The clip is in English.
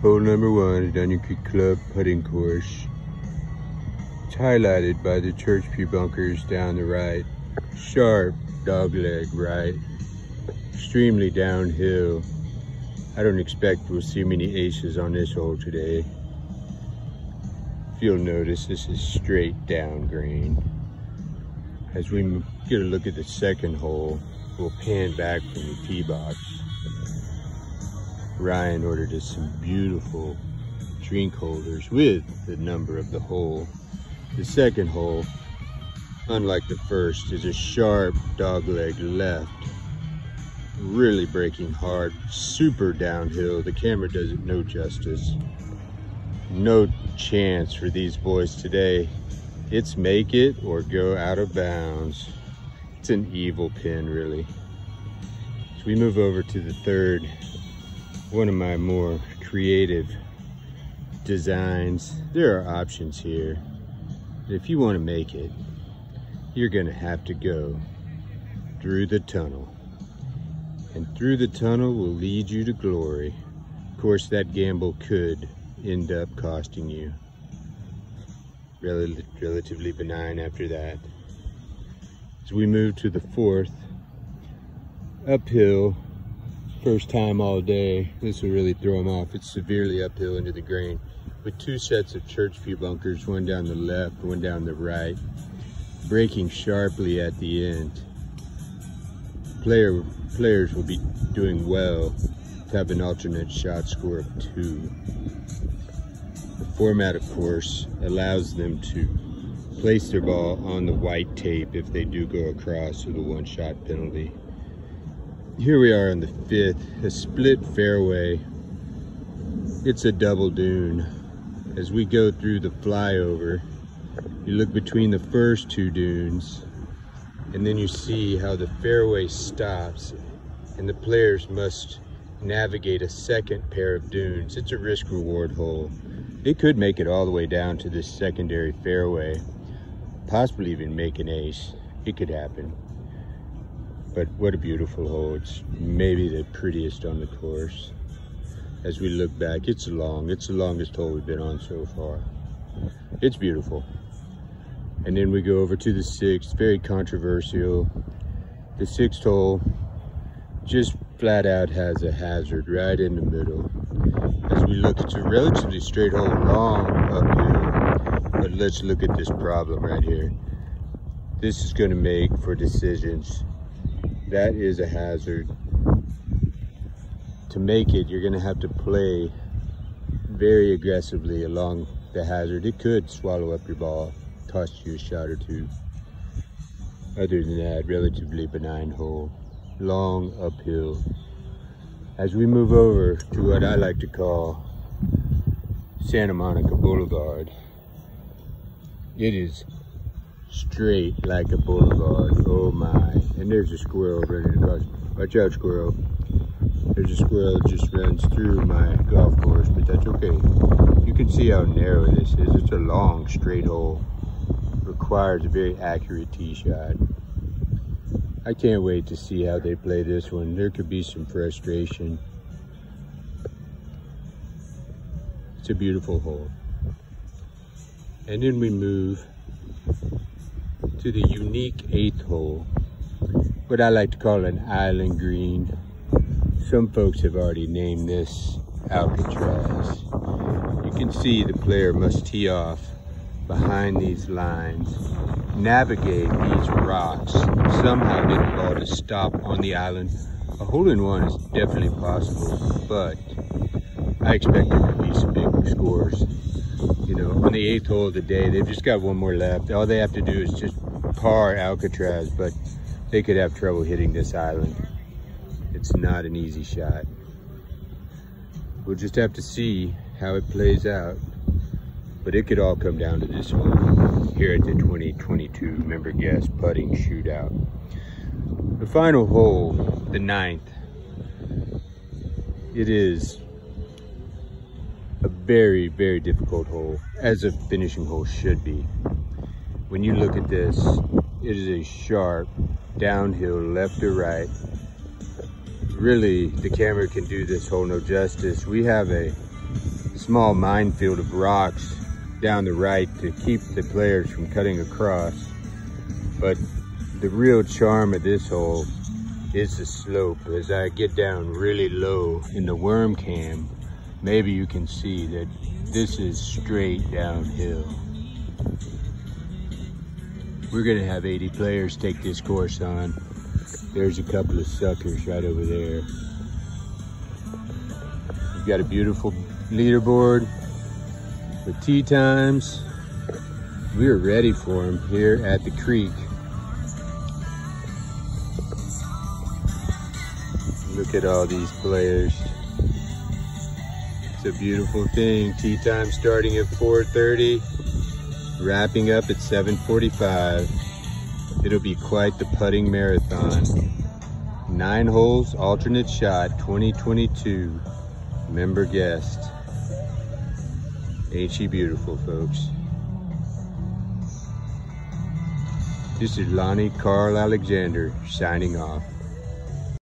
Hole number 1 is Onion Creek Club putting course. It's highlighted by the church pew bunkers down the right. Sharp dogleg right. Extremely downhill. I don't expect we'll see many aces on this hole today. If you'll notice, this is straight down green. As we get a look at the second hole, we'll pan back from the tee box. Ryan ordered us some beautiful drink holders with the number of the hole. The second hole, unlike the first, is a sharp dogleg left. Really breaking hard, super downhill. The camera does it no justice. No chance for these boys today. It's make it or go out of bounds. It's an evil pin, really. So we move over to the third, one of my more creative designs. There are options here. If you want to make it, you're gonna have to go through the tunnel. And through the tunnel will lead you to glory. Of course, that gamble could end up costing you. Relatively benign after that. As we move to the fourth, uphill, first time all day. This will really throw them off. It's severely uphill into the green with 2 sets of church pew bunkers, one down the left, one down the right, breaking sharply at the end. Players will be doing well to have an alternate shot score of 2. The format, of course, allows them to place their ball on the white tape if they do go across with a 1-shot penalty. Here we are on the 5th, a split fairway. It's a double dune. As we go through the flyover, you look between the first 2 dunes, and then you see how the fairway stops, and the players must navigate a second pair of dunes. It's a risk-reward hole. It could make it all the way down to this secondary fairway, possibly even make an ace. It could happen. But what a beautiful hole. It's maybe the prettiest on the course. As we look back, it's long. It's the longest hole we've been on so far. It's beautiful. And then we go over to the 6th, very controversial. The 6th hole just flat out has a hazard right in the middle. As we look, it's a relatively straight hole, long uphill. But let's look at this problem right here. This is going to make for decisions. That is a hazard. To make it, you're going to have to play very aggressively along the hazard. It could swallow up your ball, cost you a shot or 2. Other than that, relatively benign hole, long uphill. As we move over to what I like to call Santa Monica Boulevard, it is straight like a boulevard. Oh my. And there's a squirrel running across. Watch out, squirrel. There's a squirrel that just runs through my golf course, but that's okay. You can see how narrow this is. It's a long, straight hole. Requires a very accurate tee shot. I can't wait to see how they play this one. There could be some frustration. It's a beautiful hole. And then we move to the unique 8th hole, what I like to call an island green. Some folks have already named this Alcatraz. You can see the player must tee off behind these lines, navigate these rocks, somehow get the ball to stop on the island. A hole-in-one is definitely possible, but I expect there to be some big scores. You know, on the 8th hole of the day, they've just got 1 more left. All they have to do is just par Alcatraz, but they could have trouble hitting this island. It's not an easy shot. We'll just have to see how it plays out. But it could all come down to this one here at the 2022 member guest putting shootout. The final hole, the 9th, it is a very, very difficult hole, as a finishing hole should be. When you look at this, it is a sharp downhill left to right. Really, the camera can do this hole no justice. We have a small minefield of rocks down the right to keep the players from cutting across. But the real charm of this hole is the slope. As I get down really low in the worm cam, maybe you can see that this is straight downhill. We're gonna have 80 players take this course on. There's a couple of suckers right over there. We've got a beautiful leaderboard with tee times. We're ready for them here at the creek. Look at all these players. It's a beautiful thing. Tee time starting at 4:30, wrapping up at 7:45. It'll be quite the putting marathon. 9 holes, alternate shot, 2022. Member guest. Ain't she beautiful, folks? This is Lonnie Carl Alexander signing off.